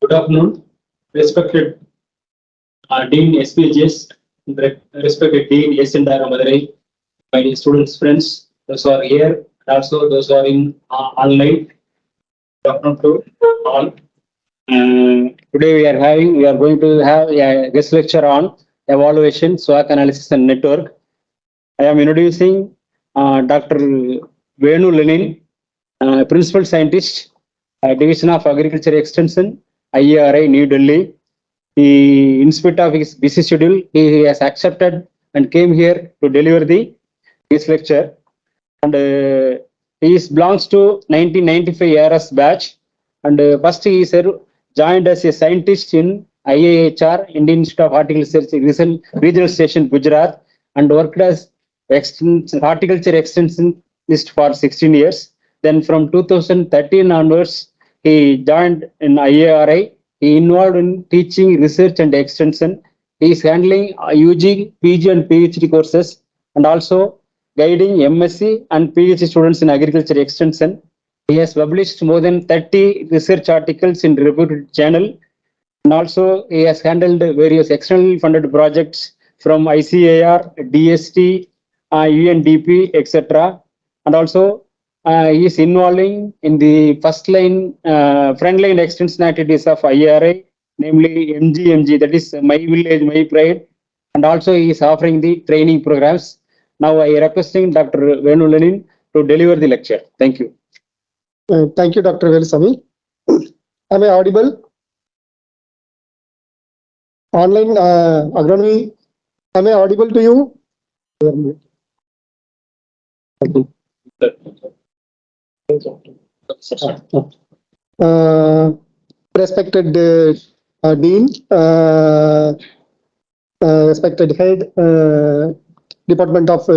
Good afternoon, respected Dean SPGS, respected Dean S. N. Madurai, my dear students, friends, those who are here, and also those who are in online. Good afternoon to all. Today we are going to have a guest lecture on evaluation, SWOC analysis and network. I am introducing Dr. Venu Lenin, Principal Scientist, Division of Agriculture Extension, IARI, New Delhi. He, in spite of his busy schedule, he has accepted and came here to deliver this lecture. And he belongs to 1995 ARS batch. And first he joined as a scientist in IIHR, Indian Institute of Horticulture Research, Regional Station, Gujarat, and worked as horticulture extensionist for 16 years. Then from 2013 onwards, he joined in IARI. He involved in teaching, research, and extension. He is handling UG, PG, and PhD courses, and also guiding MSc and PhD students in agriculture extension. He has published more than 30 research articles in reputed journal, and also he has handled various externally funded projects from ICAR, DST, UNDP, etc. And also he is involving in the frontline extension activities of IRA, namely MGMG, that is My Village, My Pride, and also he is offering the training programs. Now I requesting Dr. Venu Lenin to deliver the lecture. Thank you. Thank you, Dr. Velusamy. Am I audible? Online agronomy, am I audible to you? Respected Dean, respected Head, Department of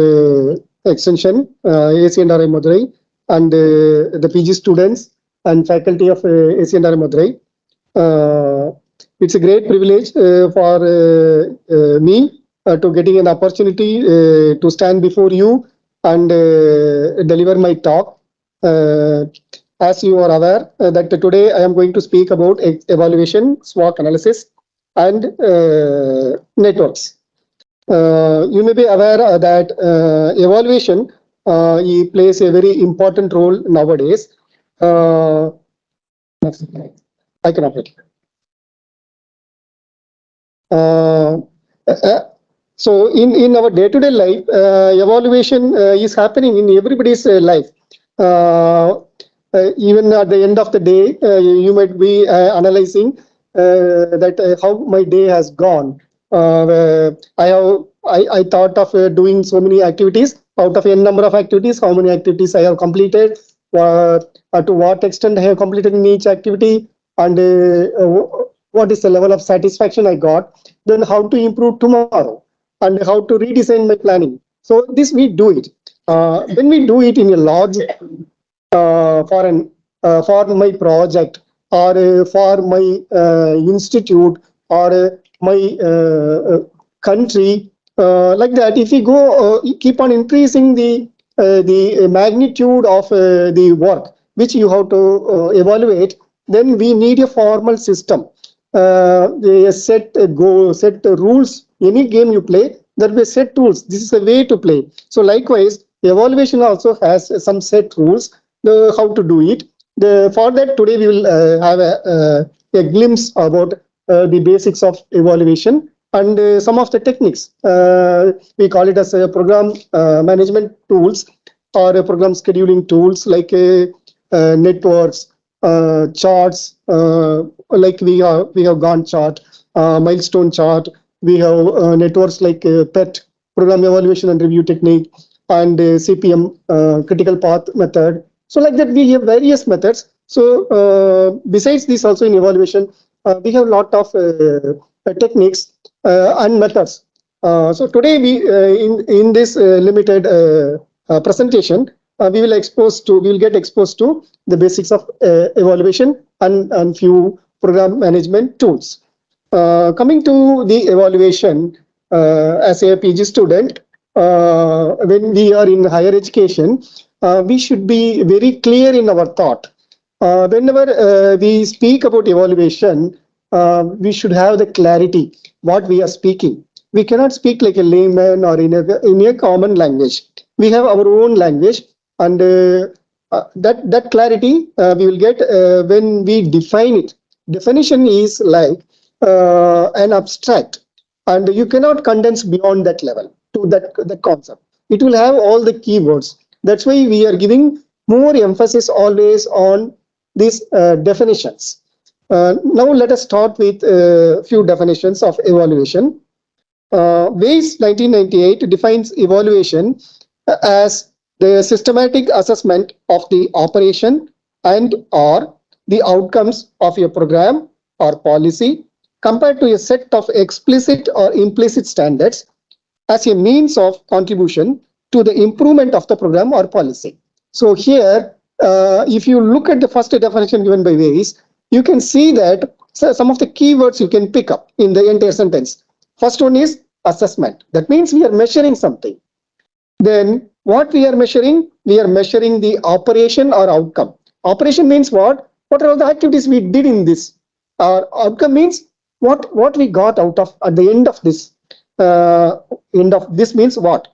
Extension, ACNRI Madurai, and the PG students and faculty of ACNRI Madurai. It's a great privilege for me to getting an opportunity to stand before you and deliver my talk. As you are aware that today I am going to speak about evaluation, SWOC analysis, and networks. You may be aware that evaluation plays a very important role nowadays. I can operate. So in our day-to-day life, evaluation is happening in everybody's life. Even at the end of the day, you might be analyzing that how my day has gone. I thought of doing so many activities. Out of n number of activities, how many activities I have completed, to what extent I have completed in each activity, and what is the level of satisfaction I got, then how to improve tomorrow, and how to redesign my planning. So this we do it. When we do it in a large for my project or for my institute or my country, like that, if we go keep on increasing the magnitude of the work which you have to evaluate, then we need a formal system. Set rules. Any game you play, there will be set rules. This is a way to play. So likewise, evaluation also has some set rules. How to do it. For that, today we will have a glimpse about the basics of evaluation and some of the techniques. We call it as a program management tools or program scheduling tools like networks, charts, like we have Gantt chart, milestone chart. We have networks like PET, program evaluation and review technique, and CPM, critical path method. So like that, we have various methods. So besides this, also in evaluation, we have a lot of techniques and methods. So today, we in this limited presentation, we will get exposed to the basics of evaluation and few program management tools. Coming to the evaluation, as a PG student, when we are in higher education, we should be very clear in our thought. Whenever we speak about evaluation, we should have the clarity what we are speaking. We cannot speak like a layman or in a common language. We have our own language, and that clarity we will get when we define it. Definition is like an abstract, and you cannot condense beyond that level to that concept. It will have all the keywords. That's why we are giving more emphasis always on these definitions. Now let us start with a few definitions of evaluation. Weiss 1998 defines evaluation as the systematic assessment of the operation and or the outcomes of a program or policy compared to a set of explicit or implicit standards as a means of contribution to the improvement of the program or policy. So here, if you look at the first definition given by Weiss, you can see that some of the keywords you can pick up in the entire sentence. First one is assessment. That means we are measuring something. Then what we are measuring? We are measuring the operation or outcome. Operation means what? What are all the activities we did in this? Our outcome means what we got out of at the end of this. End of this means what?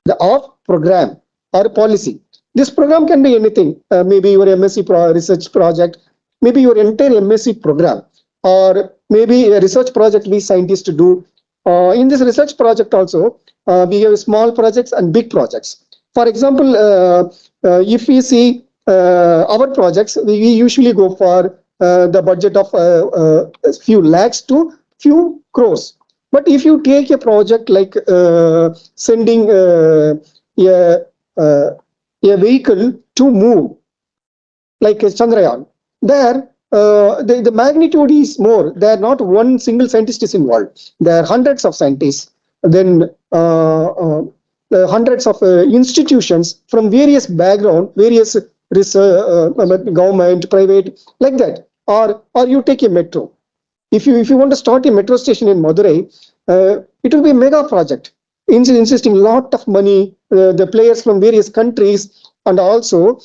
The of program or policy. This program can be anything. Maybe your MSc research project, maybe your entire MSc program, or maybe a research project we scientists do. In this research project also, we have small projects and big projects. For example, if we see our projects, we usually go for the budget of a few lakhs to few crores. But if you take a project like sending a vehicle to moon, like Chandrayaan, there the magnitude is more. There are not one single scientist is involved. There are hundreds of scientists. Then hundreds of institutions from various background, various research, government, private, like that. Or you take a metro. If you want to start a metro station in Madurai, it will be a mega project, insisting lot of money, the players from various countries, and also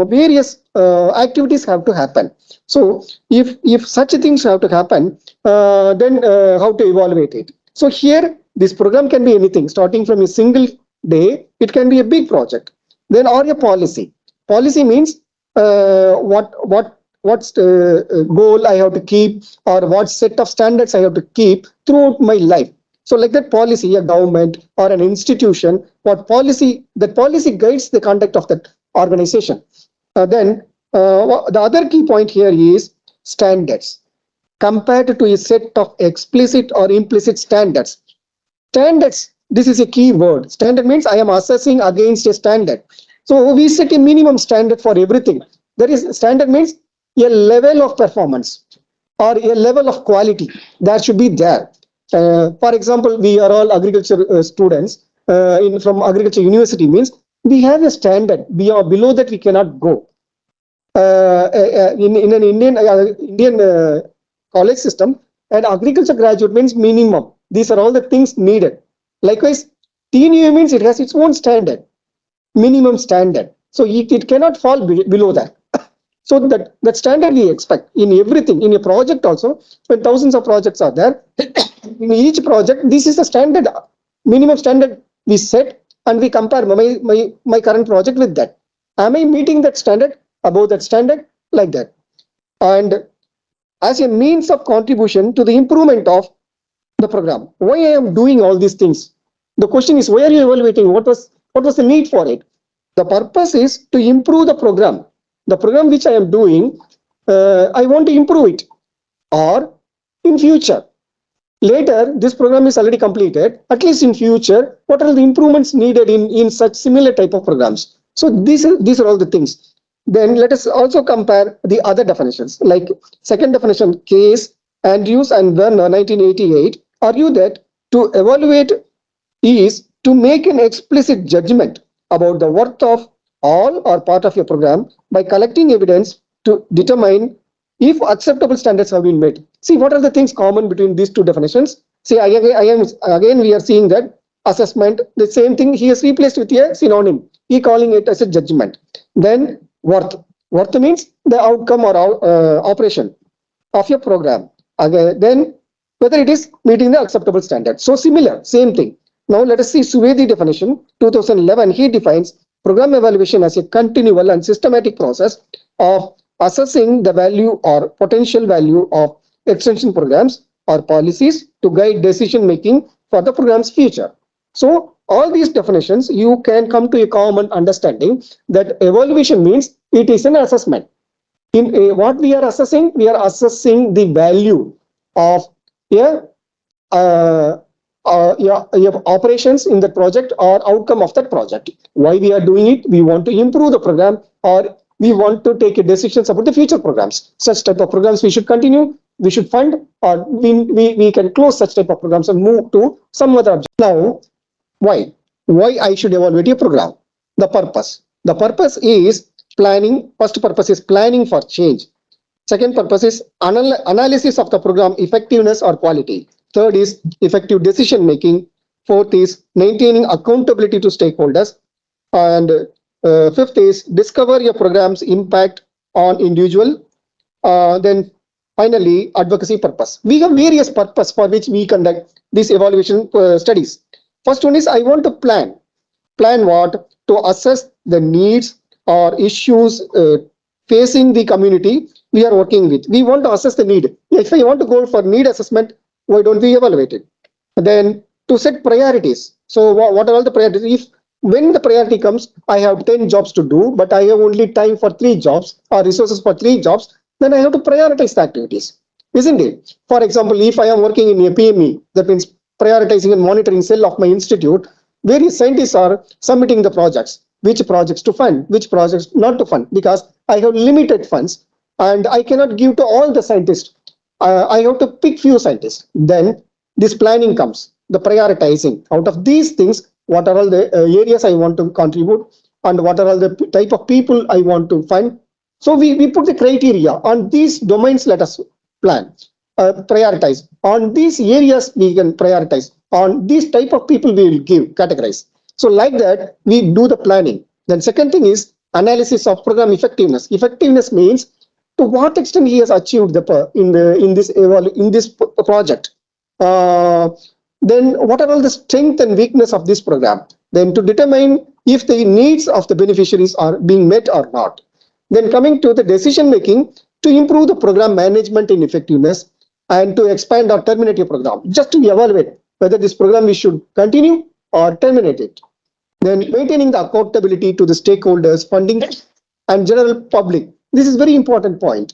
various activities have to happen. So if such things have to happen, then how to evaluate it? So here this program can be anything, starting from a single day. It can be a big project, then or a policy. Policy means what's the goal I have to keep, or what set of standards I have to keep throughout my life. So like that policy, a government or an institution, that policy guides the conduct of that organization. Then the other key point here is standards compared to a set of explicit or implicit standards. Standards, this is a key word. Standard means I am assessing against a standard. So we set a minimum standard for everything. There is standard means a level of performance or a level of quality that should be there. For example, we are all agriculture students from agriculture university, means we have a standard. Below that we cannot go. In an Indian college system, an agriculture graduate means minimum. These are all the things needed. Likewise, TNU means it has its own standard, minimum standard. So it cannot fall below that. So that standard we expect in everything, in a project also, when thousands of projects are there, in each project, this is the standard, minimum standard we set, and we compare my current project with that. Am I meeting that standard, above that standard, like that? And as a means of contribution to the improvement of the program. Why I am doing all these things? The question is, why are you evaluating? What was the need for it? The purpose is to improve the program. The program which I am doing, I want to improve it. Or in future, later this program is already completed, at least in future, what are the improvements needed in such similar type of programs? So these are all the things. Then let us also compare the other definitions, like second definition, Case, Andrews and Werner 1988 argue that to evaluate is to make an explicit judgment about the worth of all or part of your program by collecting evidence to determine if acceptable standards have been met. See, what are the things common between these two definitions? See, again we are seeing that assessment, the same thing he has replaced with a synonym. He calling it as a judgment. Then worth. Worth means the outcome or operation of your program. Again, then whether it is meeting the acceptable standard. So similar, same thing. Now let us see Suvedi definition. 2011, he defines program evaluation as a continual and systematic process of assessing the value or potential value of extension programs or policies to guide decision making for the program's future. So all these definitions, you can come to a common understanding that evaluation means it is an assessment. In what we are assessing the value of your, uh, your operations in the project or outcome of that project. Why we are doing it? We want to improve the program, or we want to take a decisions about the future programs. Such type of programs we should continue, we should fund, or we can close such type of programs and move to some other object. Now, why? Why I should evaluate a program? The purpose. The purpose is planning. First purpose is planning for change. Second purpose is analysis of the program effectiveness or quality. Third is effective decision making. Fourth is maintaining accountability to stakeholders. And fifth is discover your program's impact on individual. Then finally, advocacy purpose. We have various purpose for which we conduct these evaluation studies. First one is I want to plan. Plan what? To assess the needs or issues facing the community we are working with. We want to assess the need. If I want to go for need assessment, why don't we evaluate it? Then to set priorities. So what are all the priorities? If when the priority comes, I have 10 jobs to do, but I have only time for 3 jobs or resources for 3 jobs, then I have to prioritize the activities, isn't it? For example, if I am working in a PME, that means prioritizing and monitoring cell of my institute, various scientists are submitting the projects, which projects to fund, which projects not to fund, because I have limited funds and I cannot give to all the scientists. I have to pick few scientists. Then this planning comes, the prioritizing. Out of these things, what are all the areas I want to contribute and what are all the type of people I want to fund. So we put the criteria on these domains. Let us plan, prioritize. On these areas, we can prioritize. On these type of people, we will give categorize. So like that, we do the planning. Then second thing is analysis of program effectiveness. Effectiveness means to what extent he has achieved in this project. Uh, then what are all the strength and weakness of this program? Then to determine if the needs of the beneficiaries are being met or not. Then coming to the decision making, to improve the program management and effectiveness and to expand or terminate a program, just to evaluate whether this program we should continue or terminate it. Then maintaining the accountability to the stakeholders, funding and general public. This is very important point.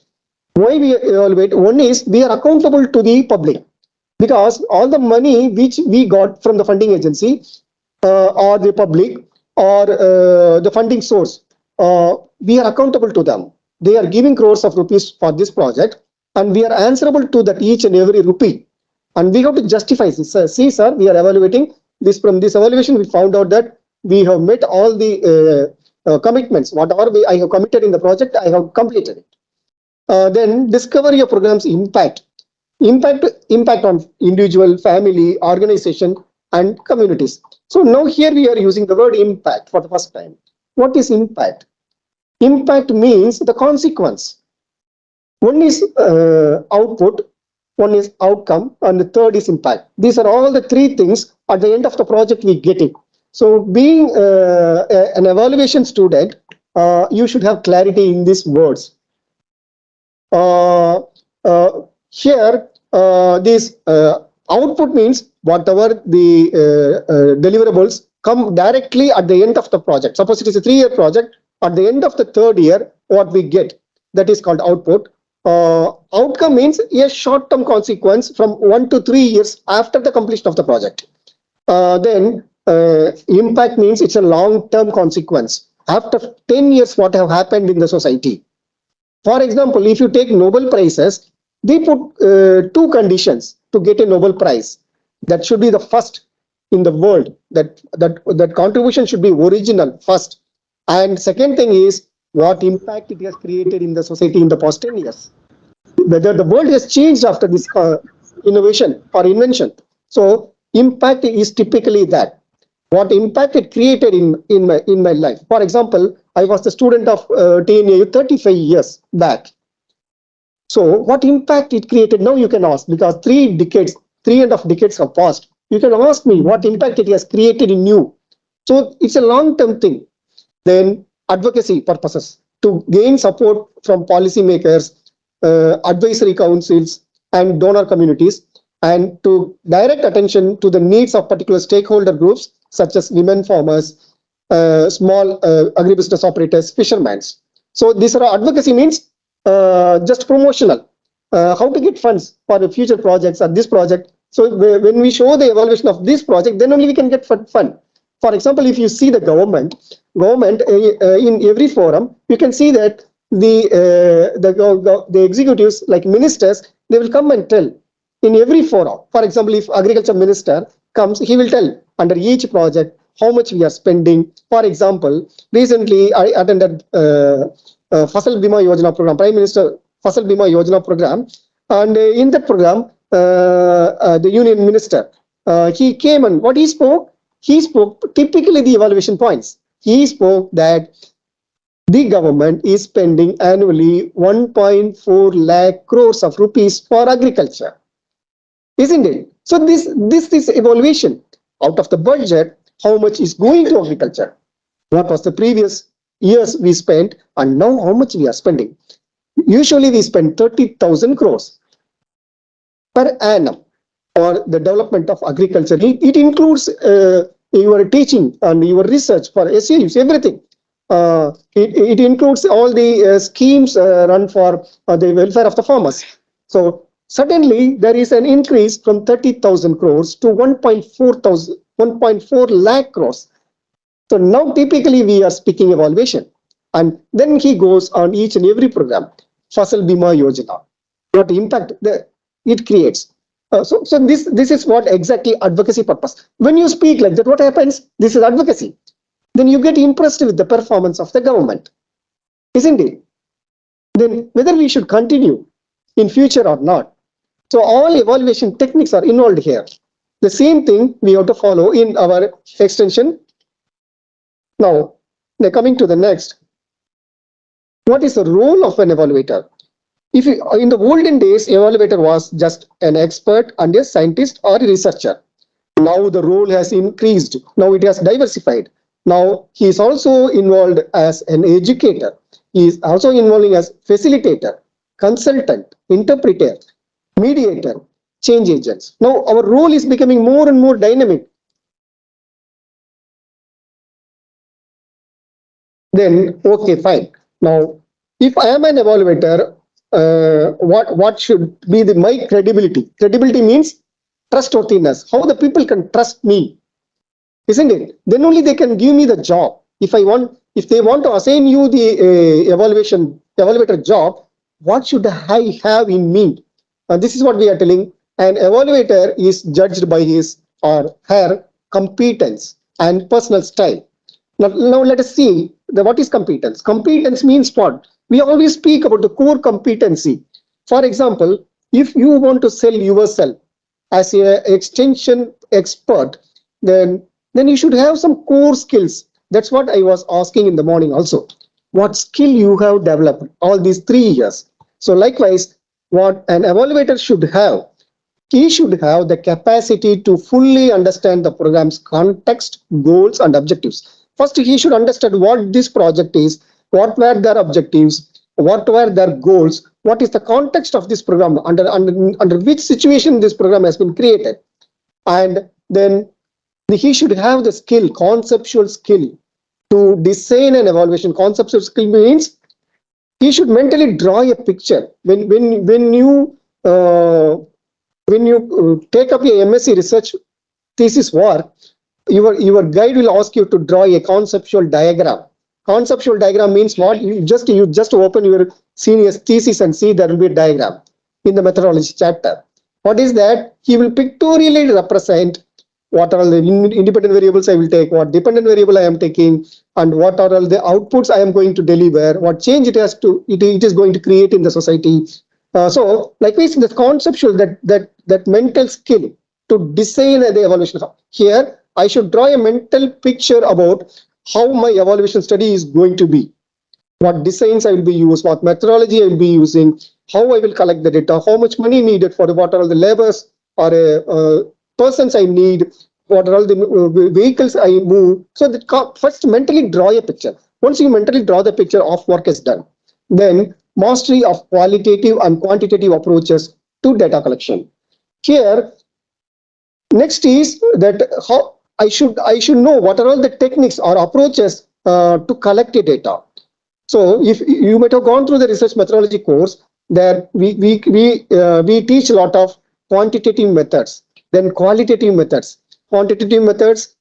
Why we evaluate? One is we are accountable to the public, because all the money which we got from the funding agency or the public or the funding source, we are accountable to them. They are giving crores of rupees for this project, and we are answerable to that each and every rupee. And we have to justify this. See, sir, we are evaluating this. From this evaluation, we found out that we have met all the commitments. Whatever I have committed in the project, I have completed it. Then discover your program's impact. Impact on individual, family, organization, and communities. So now here we are using the word impact for the first time. What is impact? Impact means the consequence. One is output, one is outcome, and the third is impact. These are all the three things at the end of the project we get it. So being an evaluation student, you should have clarity in these words. Here, this output means whatever the deliverables come directly at the end of the project. Suppose it is a 3-year project, at the end of the 3rd year, what we get, that is called output. Outcome means a short-term consequence from 1 to 3 years after the completion of the project. Then impact means it's a long-term consequence. After 10 years, what have happened in the society? For example, if you take Nobel Prizes, they put 2 conditions to get a Nobel Prize. That should be the first in the world. That contribution should be original first. And second thing is what impact it has created in the society in the past 10 years. Whether the world has changed after this innovation or invention. So impact is typically that. What impact it created in my life. For example, I was the student of TNAU 35 years back. So what impact it created? Now you can ask, because 3.5 decades have passed. You can ask me what impact it has created in you. So it's a long-term thing. Then advocacy purposes, to gain support from policymakers, advisory councils, and donor communities, and to direct attention to the needs of particular stakeholder groups such as women farmers, small agribusiness operators, fishermen. So these are advocacy means just promotional. How to get funds for the future projects or this project. So when we show the evaluation of this project, then only we can get fund. For example, if you see the government in every forum, you can see that the executives like ministers, they will come and tell in every forum. For example, if agriculture minister comes, he will tell under each project how much we are spending. For example, recently I attended Fasal Bima Yojana program, Prime Minister Fasal Bima Yojana program, and in that program, the union minister, he came, and what he spoke typically the evaluation points. He spoke that the government is spending annually 1.4 lakh crores of rupees for agriculture, isn't it? So this is evaluation out of the budget. How much is going to agriculture? What was the previous years we spent, and now how much we are spending? Usually we spend 30,000 crores per annum for the development of agriculture. It includes your teaching and your research for SAUs, everything. It includes all the schemes run for the welfare of the farmers. So suddenly there is an increase from 30,000 crores to 1.4 lakh crores. So now typically we are speaking evaluation, and then he goes on each and every program. Fasal Bima Yojana, what impact it creates. So this is what exactly advocacy purpose. When you speak like that, what happens? This is advocacy. Then you get impressed with the performance of the government, isn't it? Then whether we should continue in future or not. So all evaluation techniques are involved here. The same thing we have to follow in our extension. Now, coming to the next, what is the role of an evaluator? If you, in the olden days, evaluator was just an expert and a scientist or a researcher. Now the role has increased. Now it has diversified. Now he is also involved as an educator. He is also involving as facilitator, consultant, interpreter, mediator, change agents. Now our role is becoming more and more dynamic. Then okay, fine. Now if I am an evaluator, what should be my credibility? Credibility means trustworthiness. How the people can trust me, isn't it? Then only they can give me the job. If they want to assign you the evaluator job, what should I have in me? This is what we are telling. An evaluator is judged by his or her competence and personal style. Now let us see what is competence. Competence means what? We always speak about the core competency. For example, if you want to sell yourself as an extension expert, then you should have some core skills. That's what I was asking in the morning also. What skill you have developed all these 3 years. So likewise, what an evaluator should have, he should have the capacity to fully understand the program's context, goals, and objectives. First, he should understand what this project is, what were their objectives, what were their goals, what is the context of this program, under which situation this program has been created. And then he should have the skill, conceptual skill, to design an evaluation. Conceptual skill means he should mentally draw a picture. When you take up a MSc research thesis work, your guide will ask you to draw a conceptual diagram. Conceptual diagram means what? You just open your senior's thesis and see there will be a diagram in the methodology chapter. What is that? He will pictorially represent what are all the independent variables I will take, what dependent variable I am taking, and what are all the outputs I am going to deliver, what change it is going to create in the society. So likewise, the conceptual, that mental skill to design the evaluation. Here I should draw a mental picture about how my evaluation study is going to be, what designs I will be using, what methodology I will be using, how I will collect the data, how much money needed for what are all the labors or persons I need, what are all the vehicles I move. So that first mentally draw a picture. Once you mentally draw the picture of work is done, then mastery of qualitative and quantitative approaches to data collection. Here, next is that how I should know what are all the techniques or approaches to collect the data. So if you might have gone through the research methodology course, there we teach a lot of quantitative methods, then qualitative methods. Quantitative methods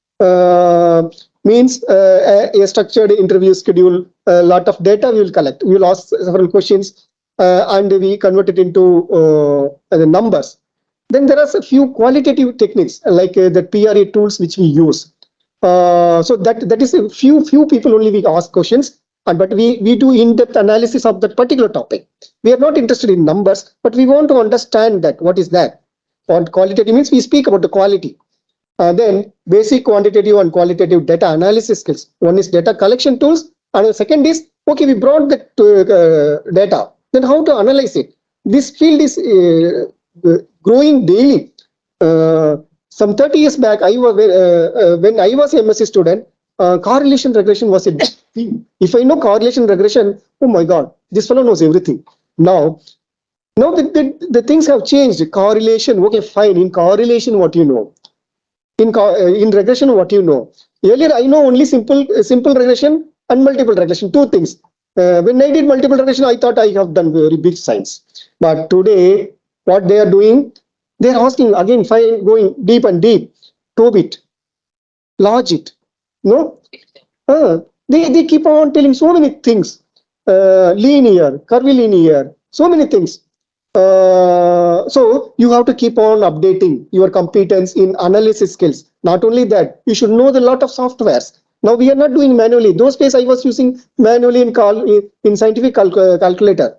means a structured interview schedule, a lot of data we will collect. We will ask several questions and we convert it into the numbers. Then there are a few qualitative techniques like the PRA tools which we use. So that is a few people only we ask questions, and but we do in-depth analysis of that particular topic. We are not interested in numbers, but we want to understand that what is that. Qualitative means we speak about the quality. Then basic quantitative and qualitative data analysis skills. One is data collection tools, and the second is okay, we brought the data. Then how to analyze it? This field is growing daily. Some 30 years back, when I was a MSc student, correlation regression was a big thing. If I know correlation regression, oh my God, this fellow knows everything. Now the things have changed. Correlation, okay, fine. In correlation, what you know. In regression, what you know. Earlier, I know only simple regression and multiple regression, two things. When I did multiple regression, I thought I have done very big science. But today, what they are doing, they are asking again, fine, going deep and deep, probe it, lodge it. No, they keep on telling so many things, linear, curvilinear, so many things. So you have to keep on updating your competence in analysis skills. Not only that, you should know the lot of softwares. Now we are not doing manually. Those days I was using manually in scientific calculator.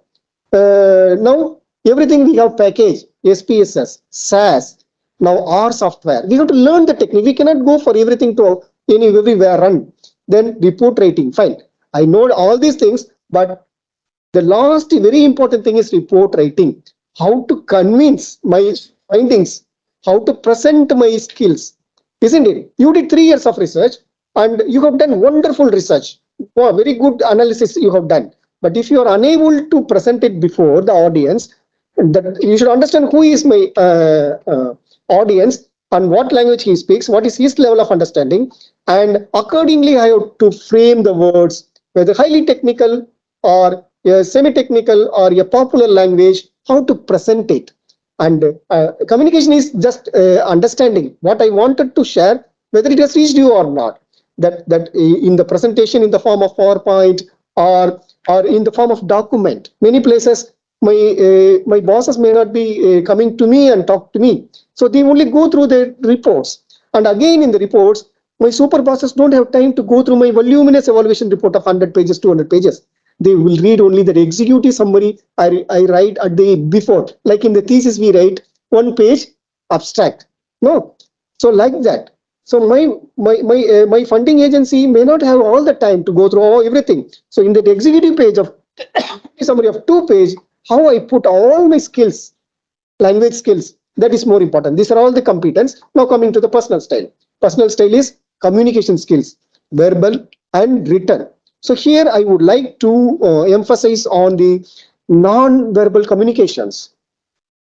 Now everything we have package, SPSS, SAS, now R software. We have to learn the technique. We cannot go for everything to everywhere run. Then report writing, fine. I know all these things, but the last very important thing is report writing. How to convince my findings, how to present my skills, isn't it? You did 3 years of research and you have done wonderful research. Wow, very good analysis you have done. But if you are unable to present it before the audience, that you should understand who is my audience and what language he speaks, what is his level of understanding, and accordingly I have to frame the words, whether highly technical or a semi-technical or a popular language, how to present it. And communication is just understanding what I wanted to share, whether it has reached you or not. That in the presentation in the form of PowerPoint or in the form of document. Many places my bosses may not be coming to me and talk to me. So they only go through the reports. And again in the reports, my super bosses don't have time to go through my voluminous evaluation report of 100 pages, 200 pages. They will read only the executive summary I write at the before. Like in the thesis, we write 1 page abstract. No, so like that. So my funding agency may not have all the time to go through everything. So in the executive page of summary of 2 page, how I put all my skills, language skills, that is more important. These are all the competence. Now coming to the personal style. Personal style is communication skills, verbal and written. So here I would like to emphasize on the non-verbal communications.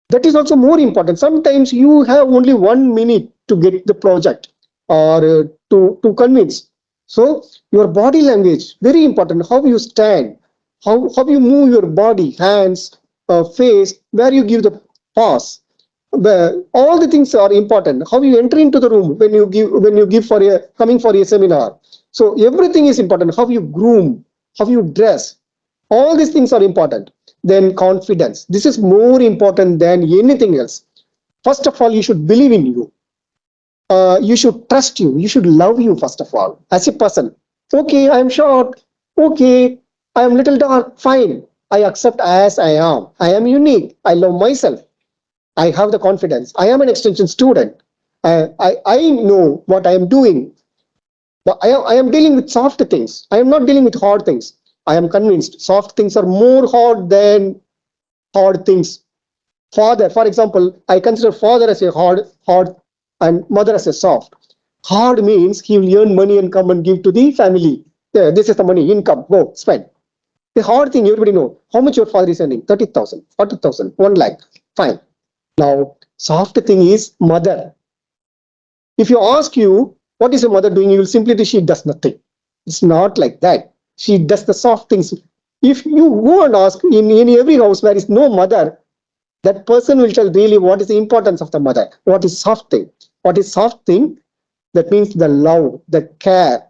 That is also more important. Sometimes you have only 1 minute to get the project or to convince. So your body language, very important. How you stand, how you move your body, hands, face, where you give the pause. All the things are important. How you enter into the room when you give for a coming for a seminar. So everything is important. How you groom, how you dress, all these things are important. Then confidence. This is more important than anything else. First of all, you should believe in you. You should trust you. You should love you first of all as a person. Okay, I am short. Okay, I am little dark. Fine. I accept as I am. I am unique. I love myself. I have the confidence. I am an extension student. I know what I am doing. But I am dealing with soft things. I am not dealing with hard things. I am convinced soft things are more hard than hard things. Father, for example, I consider father as a hard, and mother as a soft. Hard means he will earn money and come and give to the family. Yeah, this is the money, income, go, spend. The hard thing, everybody know how much your father is earning: 30,000, 40,000, 1 lakh. Fine. Now, soft thing is mother. If you ask you, what is your mother doing? You will simply say, she does nothing. It's not like that. She does the soft things. If you go and ask in every house where is no mother, that person will tell really what is the importance of the mother. What is soft thing? What is soft thing? That means the love, the care.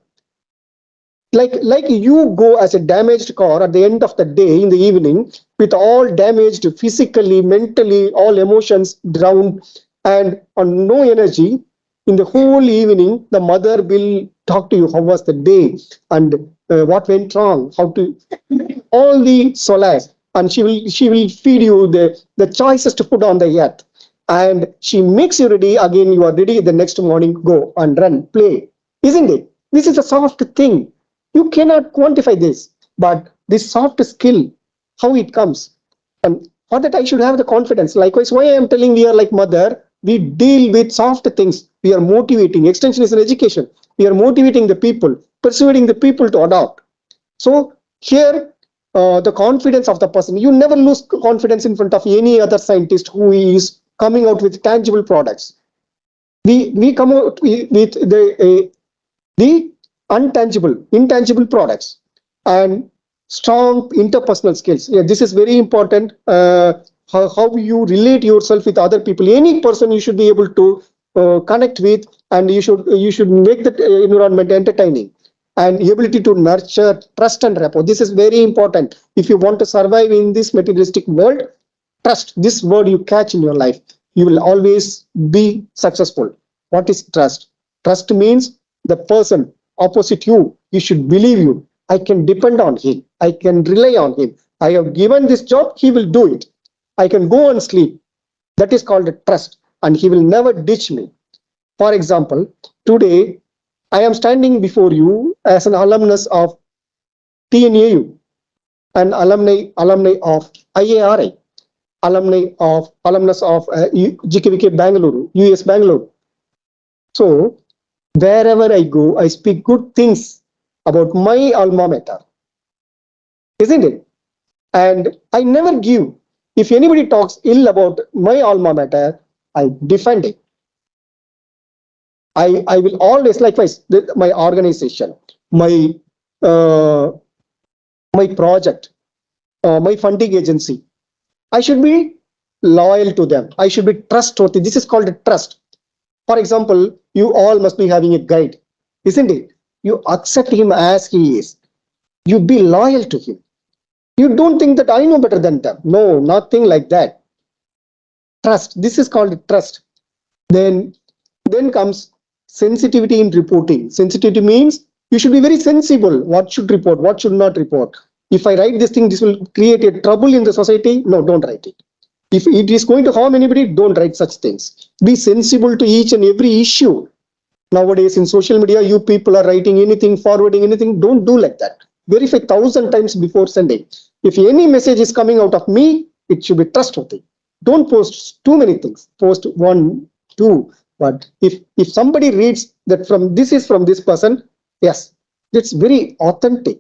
Like you go as a damaged car at the end of the day in the evening with all damaged physically, mentally, all emotions drowned and on no energy. In the whole evening, the mother will talk to you. How was the day and what went wrong? How to all the solace, and she will feed you the choicest food on the earth, and she makes you ready. Again, you are ready the next morning. Go and run, play, isn't it? This is a soft thing. You cannot quantify this, but this soft skill, how it comes, and for that I should have the confidence. Likewise, why I am telling we are like mother, we deal with soft things. We are motivating. Extension is an education. We are motivating the people, persuading the people to adopt. So here, the confidence of the person, you never lose confidence in front of any other scientist who is coming out with tangible products. We come out with the intangible products and strong interpersonal skills. Yeah, this is very important. How you relate yourself with other people. Any person you should be able to connect with, and you should make the environment entertaining, and ability to nurture trust and rapport. This is very important. If you want to survive in this materialistic world, trust, this word you catch in your life, you will always be successful. What is trust? Trust means the person opposite you, he should believe you. I can depend on him. I can rely on him. I have given this job, he will do it. I can go and sleep. That is called a trust, and he will never ditch me. For example, today I am standing before you as an alumnus of TNAU, an alumni of IARI, alumnus of GKVK Bangalore, US Bangalore. So wherever I go, I speak good things about my alma mater, isn't it? And I never give. If anybody talks ill about my alma mater, I defend it. I will always, likewise, my organization, my uh, my project, my funding agency, I should be loyal to them. I should be trustworthy. This is called a trust. For example, you all must be having a guide, isn't it? You accept him as he is. You be loyal to him. You don't think that I know better than them. No, nothing like that. Trust. This is called trust. Then, then comes sensitivity in reporting. Sensitivity means you should be very sensible. What should report? What should not report? If I write this thing, this will create a trouble in the society. No, don't write it. If it is going to harm anybody, don't write such things. Be sensible to each and every issue. Nowadays in social media, you people are writing anything, forwarding anything. Don't do like that. Verify 1,000 times before sending. If any message is coming out of me, it should be trustworthy. Don't post too many things. Post one, two. But if somebody reads that from this is from this person, yes, it's very authentic.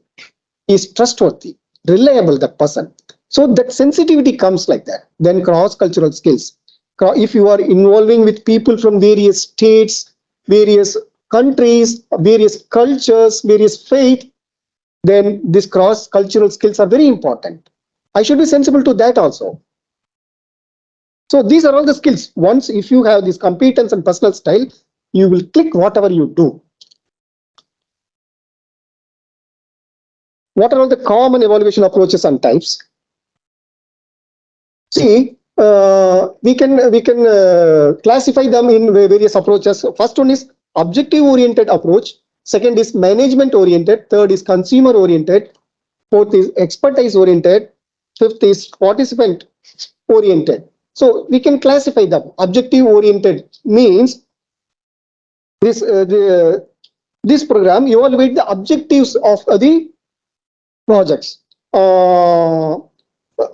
Is trustworthy, reliable, the person. So that sensitivity comes like that. Then cross-cultural skills. If you are involving with people from various states, various countries, various cultures, various faith, then these cross-cultural skills are very important. I should be sensible to that also. So these are all the skills. Once if you have this competence and personal style, you will click whatever you do. What are all the common evaluation approaches and types? See, we can classify them in various approaches. First one is objective oriented approach. Second is management oriented. Third is consumer oriented. Fourth is expertise oriented. Fifth is participant oriented. So we can classify them. Objective oriented means this this program evaluate the objectives of the projects.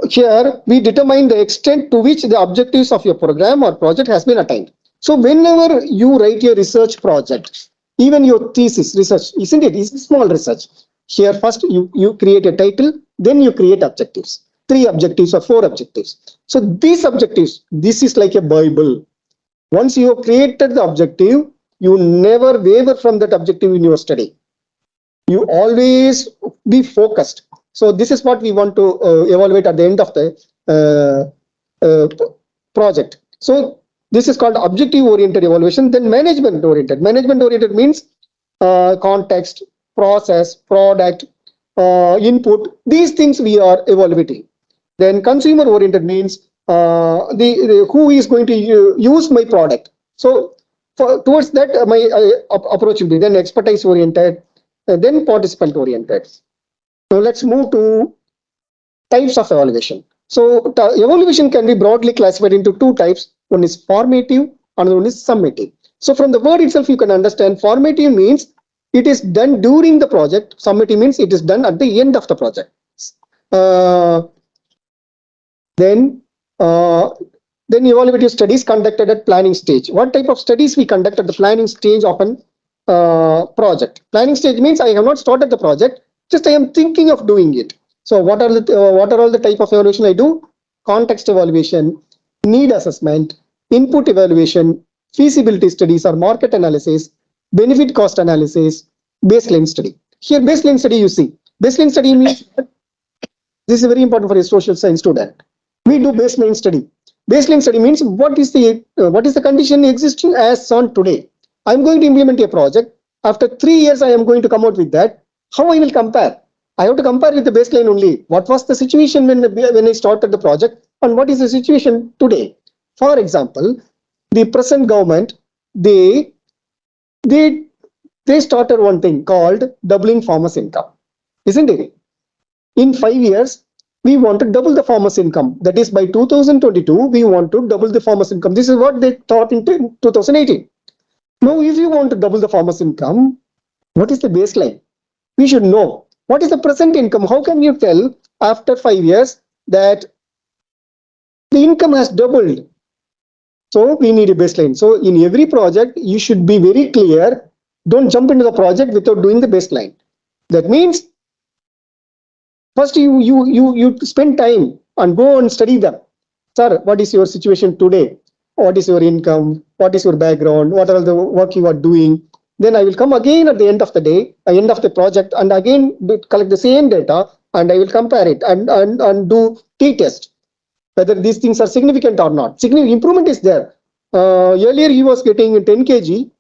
Here we determine the extent to which the objectives of your program or project has been attained. So whenever you write your research project, even your thesis research, isn't it? It's small research. Here first you create a title, then you create objectives. 3 objectives or 4 objectives. So these objectives, this is like a Bible. Once you have created the objective, you never waver from that objective in your study. You always be focused. So this is what we want to evaluate at the end of the uh, project. So this is called objective oriented evaluation. Then management oriented. Management oriented means context, process, product, input. These things we are evaluating. Then consumer oriented means the who is going to use my product. So towards that my approach will be. Then expertise oriented, then participant oriented. So let's move to types of evaluation. So evaluation can be broadly classified into 2 types. One is formative, another one is summative. So from the word itself, you can understand formative means it is done during the project. Summative means it is done at the end of the project. Uh, then uh, then evaluative studies conducted at planning stage. What type of studies we conduct at the planning stage of an project? Planning stage means I have not started the project, just I am thinking of doing it. So what are all the type of evaluation I do? Context evaluation, need assessment, input evaluation, feasibility studies or market analysis, benefit cost analysis, baseline study. Here baseline study you see. Baseline study means this is very important for a social science student. We do baseline study. Baseline study means what is the condition existing as on today. I'm going to implement a project. After 3 years, I am going to come out with that. How I will compare? I have to compare with the baseline only. What was the situation when I started the project, and what is the situation today? For example, the present government they they they started one thing called doubling farmers' income, isn't it? In 5 years, we want to double the farmers' income. That is, by 2022, we want to double the farmers' income. This is what they thought in 2018. Now, if you want to double the farmers' income, what is the baseline? We should know. What is the present income? How can you tell after 5 years that the income has doubled? So we need a baseline. So in every project, you should be very clear. Don't jump into the project without doing the baseline. That means first, you spend time and go and study them. Sir, what is your situation today? What is your income? What is your background? What are the work you are doing? Then I will come again at the end of the day, at the end of the project, and again collect the same data, and I will compare it and do t-test whether these things are significant or not. Significant improvement is there. Earlier he was getting 10 kg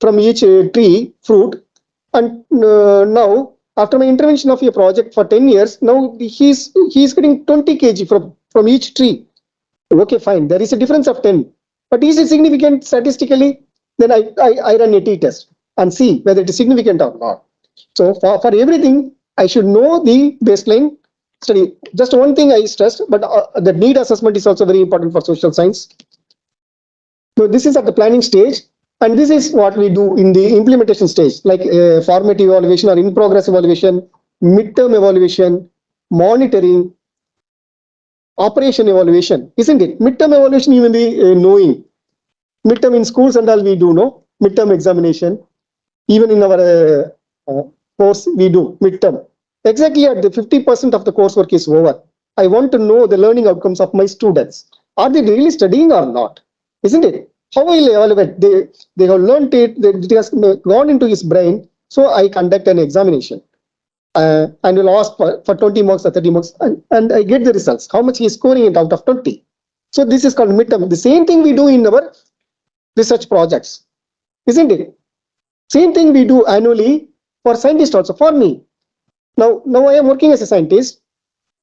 from each tree fruit, and now after my intervention of a project for 10 years, now he's getting 20 kg from each tree. Okay, fine. There is a difference of 10, but is it significant statistically? Then I run a t-test and see whether it is significant or not. So for everything, I should know the baseline study. Just one thing I stressed, but the need assessment is also very important for social science. So this is at the planning stage, and this is what we do in the implementation stage, like formative evaluation or in progress evaluation, midterm evaluation, monitoring, operation evaluation, isn't it? Midterm evaluation you will be knowing. Midterm in schools and all we do, no? Midterm examination. Even in our course we do midterm. Exactly at the 50% of the coursework is over. I want to know the learning outcomes of my students. Are they really studying or not? Isn't it? How will I evaluate? They have learned it, it has gone into his brain. So I conduct an examination. And will ask for 20 marks or 30 marks, and I get the results. How much he is scoring it out of 20. So this is called midterm. The same thing we do in our research projects, isn't it? Same thing we do annually for scientists also, for me. Now I am working as a scientist.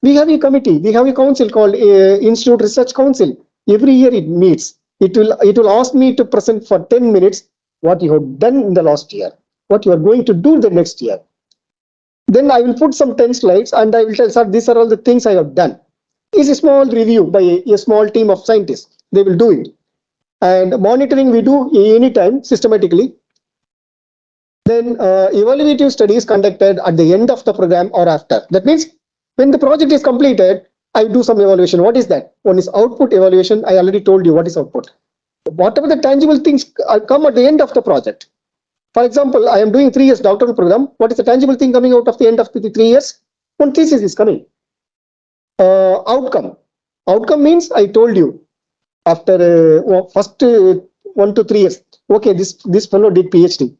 We have a committee, we have a council called Institute Research Council. Every year it meets. It will ask me to present for 10 minutes what you have done in the last year, what you are going to do the next year. Then I will put some 10 slides and I will tell, sir, these are all the things I have done. It's a small review by a small team of scientists. They will do it. And monitoring we do anytime systematically. Then evaluative studies conducted at the end of the program or after. That means when the project is completed, I do some evaluation. What is that? One is output evaluation. I already told you what is output. Whatever the tangible things come at the end of the project. For example, I am doing 3 years doctoral program. What is the tangible thing coming out of the end of the 3 years? One thesis is coming. Outcome. Outcome means I told you after first 1 to 3 years. Okay, this fellow did PhD.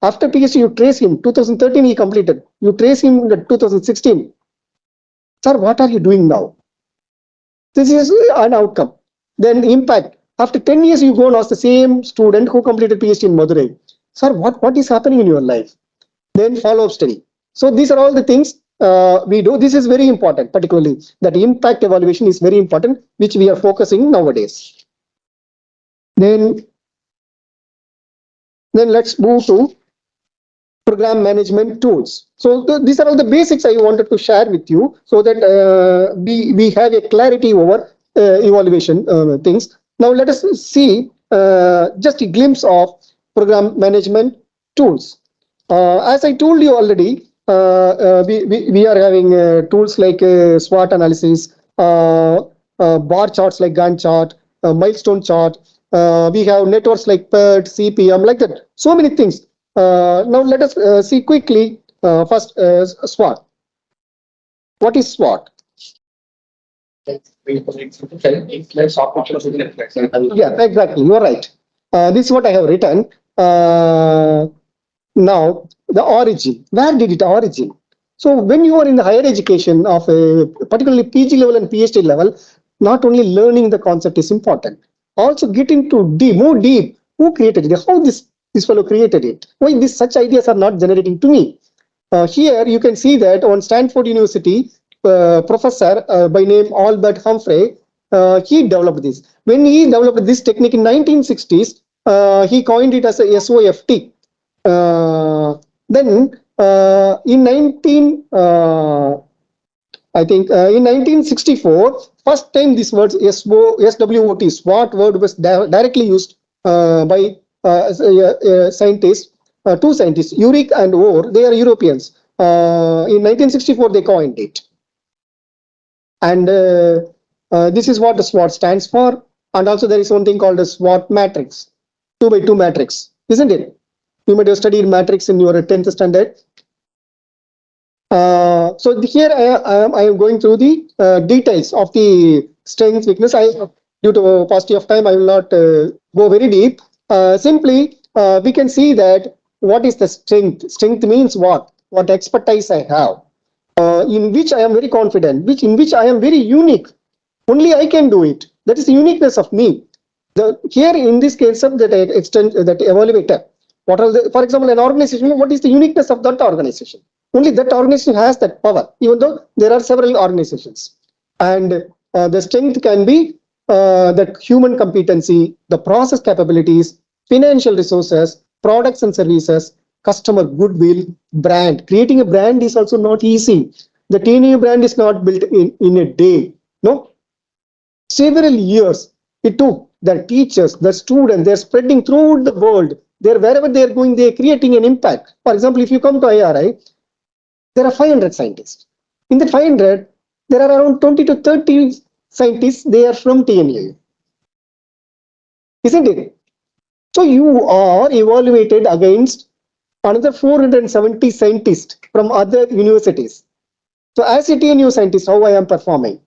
After PhD, you trace him. 2013 he completed. You trace him in 2016. Sir, what are you doing now? This is an outcome. Then impact. After 10 years, you go and ask the same student who completed PhD in Madurai. Sir, what is happening in your life? Then follow-up study. So these are all the things we do. This is very important, particularly that impact evaluation is very important, which we are focusing nowadays. Then let's move to program management tools. So these are all the basics I wanted to share with you so that we have a clarity over evaluation things. Now let us see just a glimpse of program management tools. As I told you already, we are having tools like SWOT analysis, bar charts like Gantt chart, milestone chart. We have networks like PERT, CPM, like that. So many things. Now let us see quickly first SWOT. What is SWOT? Yeah, exactly. You are right. This is what I have written. Now, the origin. Where did it origin? So when you are in the higher education of particularly PG level and PhD level, not only learning the concept is important, also get into more deep. Who created it? How this fellow created it? Why these such ideas are not generating to me? Here you can see that on Stanford University, professor by name Albert Humphrey, he developed this. When he developed this technique in 1960s, he coined it as a SOFT. Then in 19 I think in 1964, first time this word SWOT, SWOT word was directly used by scientists, two scientists, Urich and Orr. They are Europeans. In 1964, they coined it. And this is what the SWOT stands for. And also there is one thing called a SWOT matrix, 2 by 2 matrix, isn't it? You might have studied matrix in your 10th standard. So here I am going through the details of the strength, weakness. Due to paucity of time, I will not go very deep. Simply, we can see that what is the strength? Strength means what? What expertise I have, in which I am very confident, in which I am very unique. Only I can do it. That is the uniqueness of me. Here in this case of that evaluator, what are for example, an organization, what is the uniqueness of that organization? Only that organization has that power, even though there are several organizations. And the strength can be the human competency, the process capabilities, financial resources, products and services, customer goodwill, brand. Creating a brand is also not easy. The TNU brand is not built in a day. No, several years it took. The teachers, the students, they're spreading throughout the world. They're wherever they're going, they're creating an impact. For example, if you come to IRI, there are 500 scientists. In the 500, there are around 20 to 30 scientists. They are from TNU, isn't it? So you are evaluated against another 470 scientists from other universities. So as a TNU scientist, how I am performing?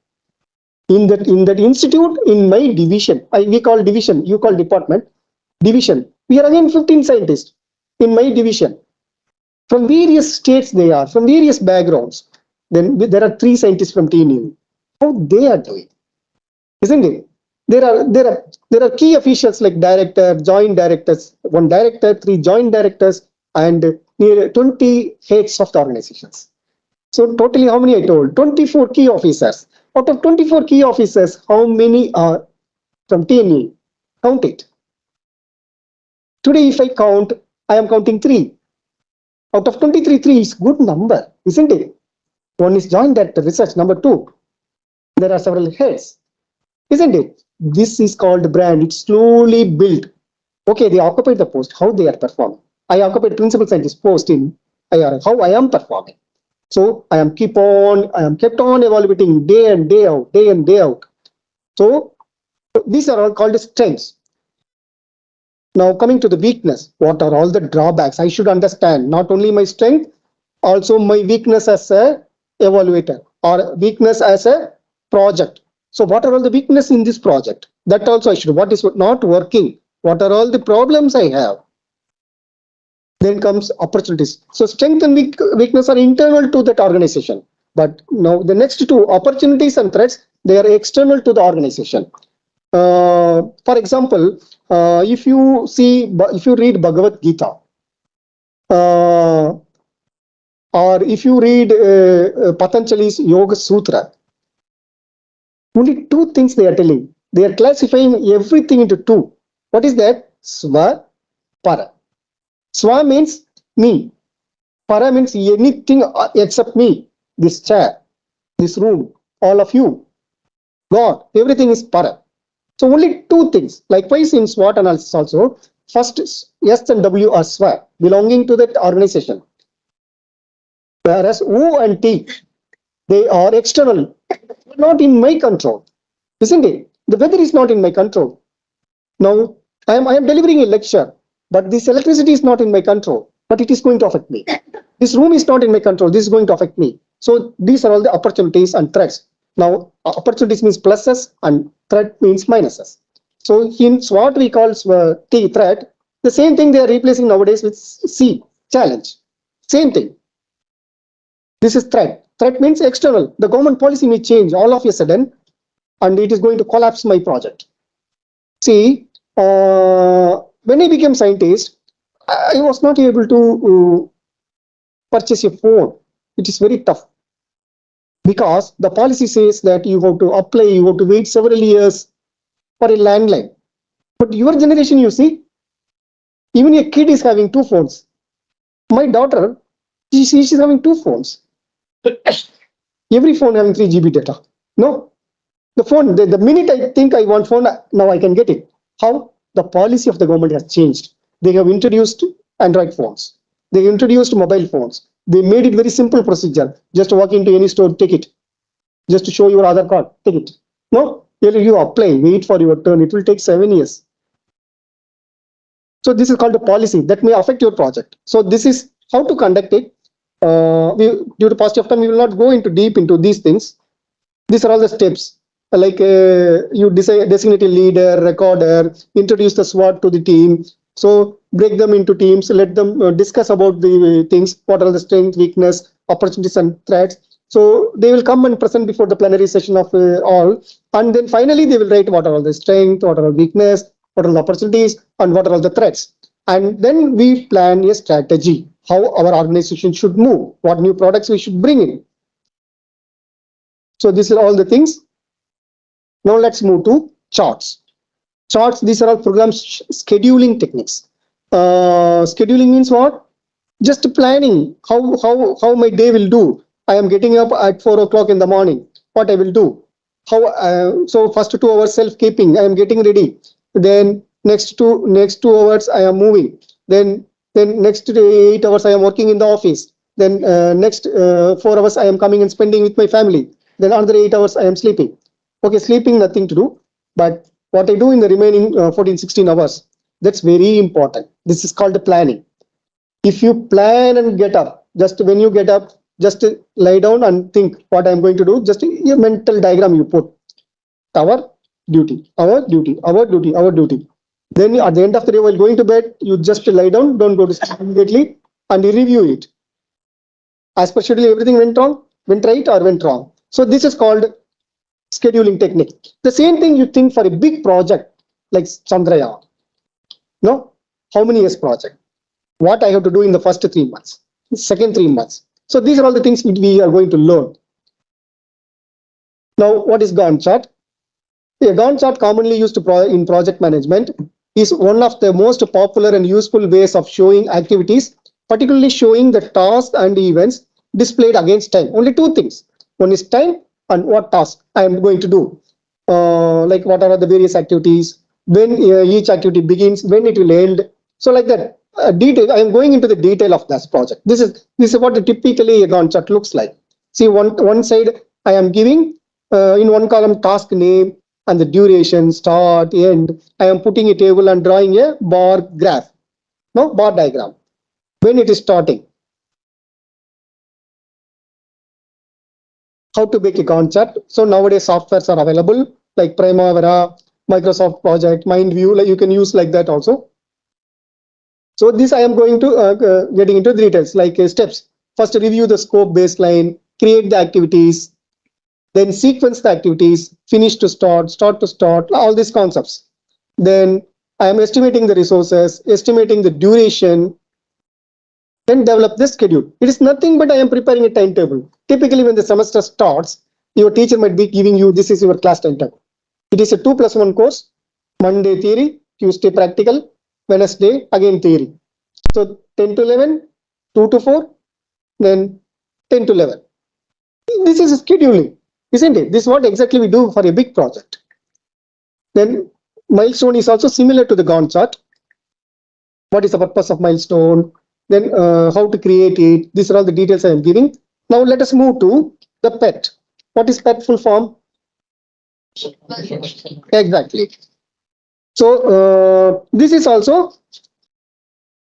In that institute, in my division, we call division, you call department, division. We are again 15 scientists in my division. From various states they are, from various backgrounds. Then there are 3 scientists from TNU. How they are doing, isn't it? There are key officials like director, joint directors, 1 director, 3 joint directors, and near 20 heads of the organizations. So totally, how many I told? 24 key officers. Out of 24 key officers, how many are from TNE? Count it. Today, if I count, I am counting 3. Out of 23, 3 is good number, isn't it? 1 is joint director research. Number 2, there are several heads, isn't it? This is called brand. It's slowly built. Okay, they occupy the post. How they are performing? I occupied principal scientist post in IR, how I am performing. So I am kept on evaluating day in, day out, day in, day out. So these are all called strengths. Now coming to the weakness, what are all the drawbacks? I should understand not only my strength, also my weakness as a evaluator or weakness as a project. So what are all the weakness in this project? That also I should, what is not working? What are all the problems I have? Then comes opportunities. So strength and weakness are internal to that organization. But now the next two, opportunities and threats, they are external to the organization. For example, if you read Bhagavad Gita, or if you read Patanjali's Yoga Sutra, only two things they are telling. They are classifying everything into two. What is that? Swa, Para. Swa means me. Para means anything except me. This chair, this room, all of you, God, everything is Para. So only two things. Likewise in SWOT analysis also, first S and W are Swa, belonging to that organization. Whereas O and T, they are external, not in my control. Isn't it? The weather is not in my control. Now, I am delivering a lecture, but this electricity is not in my control, but it is going to affect me. This room is not in my control, this is going to affect me. So these are all the opportunities and threats. Now, opportunities means pluses and threat means minuses. So in what we call T, threat, the same thing they are replacing nowadays with C, challenge. Same thing. This is threat. Threat means external. The government policy may change all of a sudden, and it is going to collapse my project. See, when I became scientist, I was not able to purchase a phone. It is very tough because the policy says that you have to apply, you have to wait several years for a landline. But your generation, you see, even a kid is having two phones. My daughter, she's having two phones. Every phone having 3 GB data. No, the phone, the minute I think I want phone, now I can get it. How? The policy of the government has changed. They have introduced Android phones. They introduced mobile phones. They made it very simple procedure. Just walk into any store, take it. Just to show your Aadhaar card, take it. No, you apply, wait for your turn. It will take 7 years. So this is called a policy that may affect your project. So this is how to conduct it. Due to paucity of time, we will not go into deep into these things. These are all the steps. Like you designate a leader, recorder, introduce the SWOT to the team. So break them into teams, let them discuss about the things, what are the strengths, weakness, opportunities and threats. So they will come and present before the plenary session of all. And then finally they will write what are all the strengths, what are all weakness, what are the opportunities, and what are all the threats. And then we plan a strategy, how our organization should move, what new products we should bring in. So these are all the things. Now let's move to charts. Charts, these are all program scheduling techniques. Scheduling means what? Just planning how my day will do. I am getting up at 4 o'clock in the morning. What I will do? So first 2 hours self-keeping. I am getting ready. Then next two hours I am moving. Then next 8 hours I am working in the office. Then next 4 hours I am coming and spending with my family. Then another 8 hours I am sleeping. Okay, sleeping nothing to do, but what I do in the remaining 14-16 hours, that's very important. This is called the planning. If you plan and get up, just when you get up, just lie down and think what I'm going to do. Just a mental diagram you put. Our duty, our duty, our duty, our duty. Then at the end of the day, while going to bed, you just lie down, don't go to sleep immediately, and you review it. As per schedule, everything went right or went wrong. So this is called scheduling technique. The same thing you think for a big project like Chandrayaan. No, how many years project? What I have to do in the first 3 months, second 3 months. So these are all the things we are going to learn. Now, what is Gantt chart? A Gantt chart commonly used in project management is one of the most popular and useful ways of showing activities, particularly showing the tasks and events displayed against time. Only two things. One is time and what task I am going to do. Like what are the various activities, when each activity begins, when it will end. So like that. detail. I am going into the detail of this project. This is what typically a Gantt chart looks like. See, one side I am giving in one column task name and the duration, start, end. I am putting a table and drawing a bar graph, no bar diagram when it is starting. How to make a Gantt chart? So nowadays softwares are available like Primavera, Microsoft Project, MindView. Like you can use like that also. So this I am going to getting into the details like steps. First, review the scope baseline, create the activities, then sequence the activities, finish to start to start, all these concepts. Then I am estimating the resources, estimating the duration, then develop the schedule. It is nothing but I am preparing a timetable. Typically, when the semester starts, your teacher might be giving you this is your class timetable. It is a 2+1 course, Monday theory, Tuesday practical, Wednesday again theory. So 10 to 11, 2 to 4, then 10 to 11. This is scheduling, isn't it? This is what exactly we do for a big project. Then milestone is also similar to the Gantt chart. What is the purpose of milestone? Then how to create it? These are all the details I am giving. Now let us move to the PET. What is PET full form? Exactly. So this is also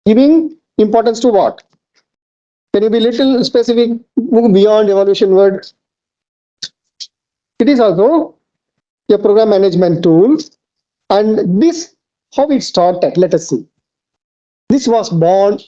giving importance to what? Can you be little specific, move beyond evaluation word? It is also a program management tool. And this, how it started, let us see. This was born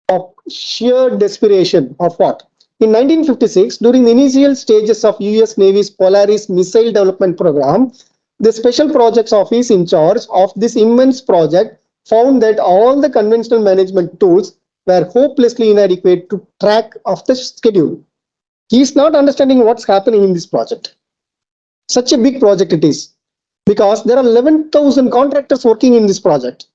of sheer desperation of what? In 1956, during the initial stages of US Navy's Polaris missile development program, the Special Projects Office in charge of this immense project found that all the conventional management tools were hopelessly inadequate to track of the schedule. He is not understanding what's happening in this project. Such a big project it is, because there are 11,000 contractors working in this project.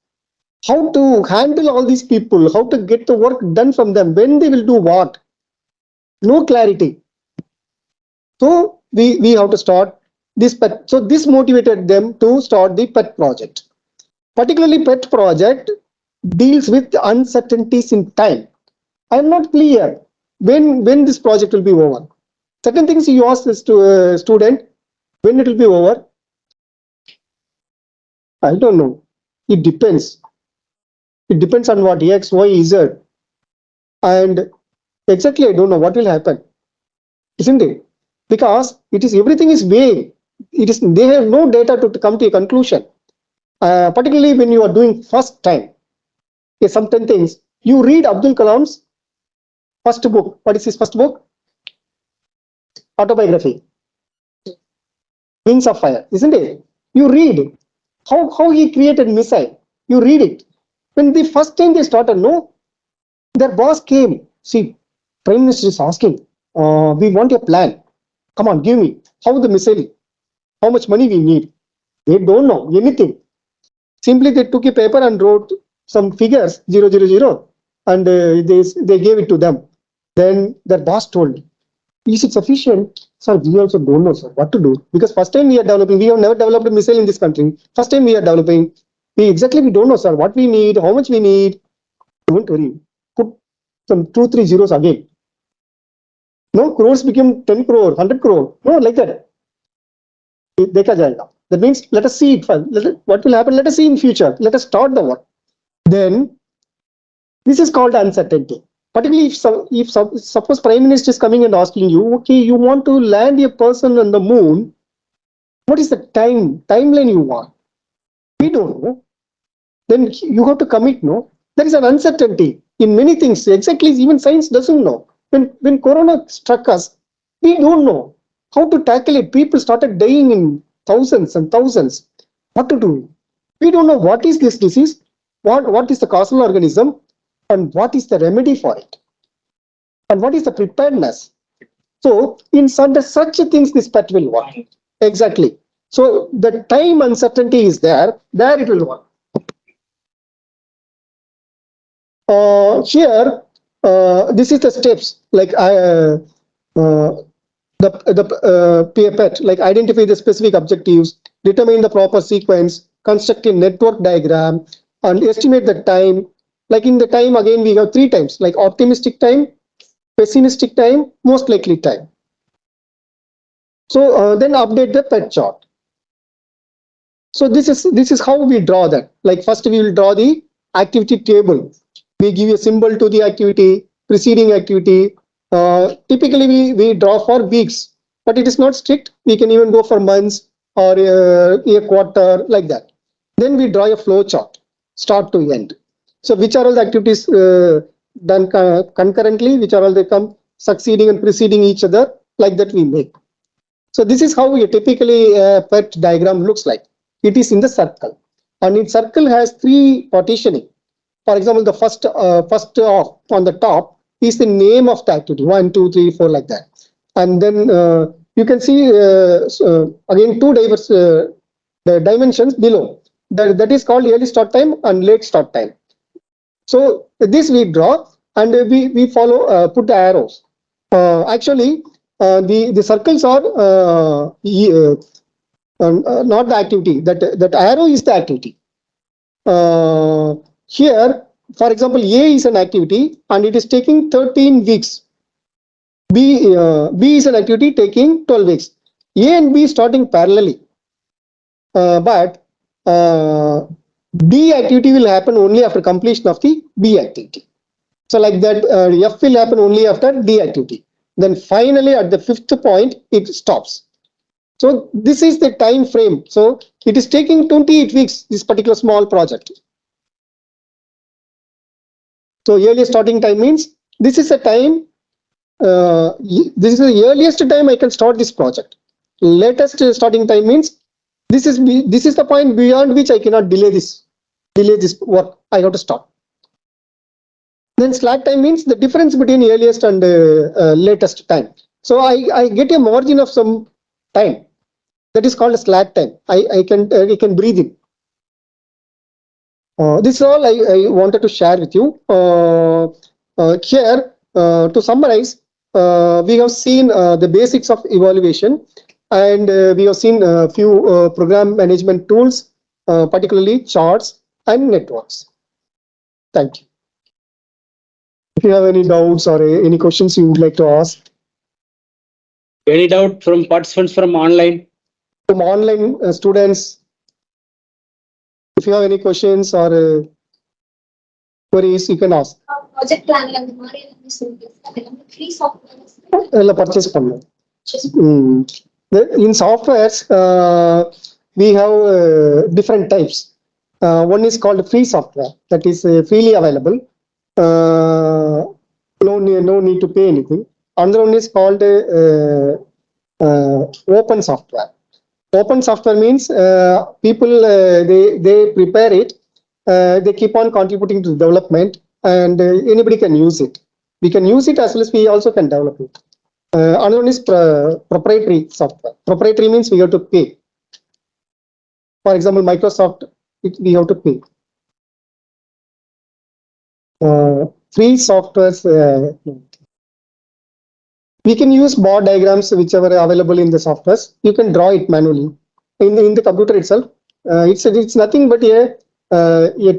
How to handle all these people, how to get the work done from them, when they will do what, no clarity. So we have to start this PET. So this motivated them to start the PET project. Particularly PET project deals with uncertainties in time. I am not clear when this project will be over. Certain things you ask this to a student, when it will be over, I don't know. It depends. It depends on what X, Y, Z. And exactly I don't know what will happen, isn't it? Because it is everything is vague. It is they have no data to come to a conclusion. Particularly when you are doing first time. Okay, certain things. You read Abdul Kalam's first book. What is his first book? Autobiography. Wings of Fire, isn't it? You read how he created missile. You read it. When the first time they started, no, their boss came. See, Prime Minister is asking, we want a plan. Come on, give me. How the missile? How much money we need? They don't know anything. Simply they took a paper and wrote some figures, 000, and they gave it to them. Then their boss told, is it sufficient? Sir, we also don't know, sir, what to do. Because first time we are developing, we have never developed a missile in this country. First time we are developing, we don't know, sir, what we need, how much we need. Don't worry. Put some 2-3 zeros again. No, crores became 10 crore, 100 crore. No, like that. Dekha jayega. That means let us see it first. What will happen? Let us see in future. Let us start the work. Then this is called uncertainty. Particularly if suppose Prime Minister is coming and asking you, okay, you want to land a person on the moon, what is the timeline you want? We don't know. Then you have to commit, no? There is an uncertainty in many things. Exactly, even science doesn't know. When Corona struck us, we don't know how to tackle it. People started dying in thousands and thousands. What to do? We don't know what is this disease, what is the causal organism, and what is the remedy for it, and what is the preparedness. So in such things, this PET will work. Exactly. So the time uncertainty is there it will work. Here, this is the steps, like the PET, like identify the specific objectives, determine the proper sequence, construct a network diagram, and estimate the time, Like in the time, again, we have 3 times, like optimistic time, pessimistic time, most likely time. So then update the PET chart. So this is how we draw that. Like first we will draw the activity table. We give a symbol to the activity, preceding activity. Typically we draw for weeks, but it is not strict. We can even go for months or a quarter, like that. Then we draw a flow chart, start to end. So which are all the activities done concurrently, which are all they come succeeding and preceding each other, like that we make. So this is how a typically PET diagram looks like. It is in the circle, and its circle has 3 partitioning. For example, the first off on the top is the name of the activity, 1, 2, 3, 4, like that. And then you can see again 2 diverse the dimensions below. That is called early start time and late start time. So this we draw, and we follow put the arrows. Actually, the circles are not the activity. That arrow is the activity. Here, for example, A is an activity and it is taking 13 weeks. B is an activity taking 12 weeks. A and B starting parallelly, but D activity will happen only after completion of the B activity. So like that, F will happen only after D activity. Then finally at the 5th point, it stops. So this is the time frame. So it is taking 28 weeks, this particular small project. So earliest starting time means this is a time, this is the earliest time I can start this project. Latest starting time means this is the point beyond which I cannot delay this work. I have to start. Then slack time means the difference between earliest and latest time. So I get a margin of some time. That is called a slack time. I can breathe in. This is all I wanted to share with you. Here, to summarize, we have seen the basics of evaluation, and we have seen a few program management tools, particularly charts and networks. Thank you. If you have any doubts or any questions you would like to ask. Any doubt from participants from online? From online students, if you have any questions or queries, you can ask. Project planning and the free software. Purchase பண்ணலாம். In softwares, we have different types. One is called free software, that is freely available. No need to pay anything. Another one is called open software. Open software means people they prepare it, they keep on contributing to development, and anybody can use it. We can use it as well as we also can develop it. Another one is proprietary software. Proprietary means we have to pay. For example, Microsoft, we have to pay. Free softwares, we can use bar diagrams whichever are available in the softwares. You can draw it manually in the computer itself. It's nothing but a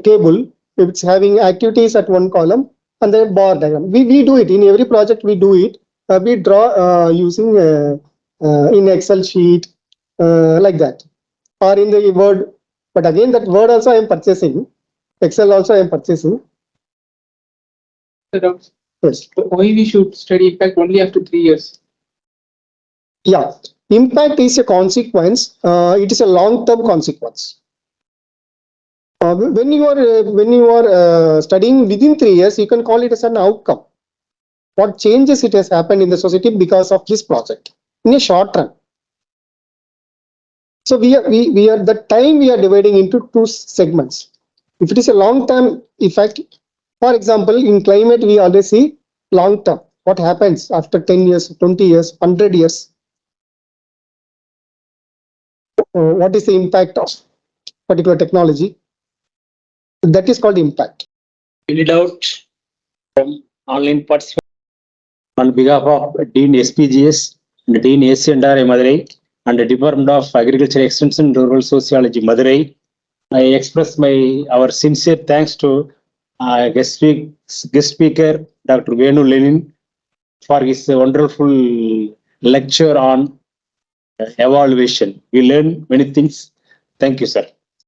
table. It's having activities at one column and the bar diagram. We do it in every project. We do it. We draw using in Excel sheet like that, or in the Word. But again, that Word also I am purchasing. Excel also I am purchasing. Yes. Why we should study impact only after 3 years? Yeah, impact is a consequence. It is a long-term consequence. When you are studying within 3 years, you can call it as an outcome. What changes it has happened in the society because of this project in a short run. So we are the time we are dividing into 2 segments. If it is a long-term effect, for example, in climate we always see long-term. What happens after 10 years, 20 years, 100 years? What is the impact of particular technology? That is called impact. Any doubt from online participants? On behalf of Dean SPGS and Dean SNR Madurai and the Department of Agriculture Extension and Rural Sociology Madurai, I express our sincere thanks to guest speaker, Dr. Venu Lenin, for his wonderful lecture on evaluation. We learn many things. Thank you, sir.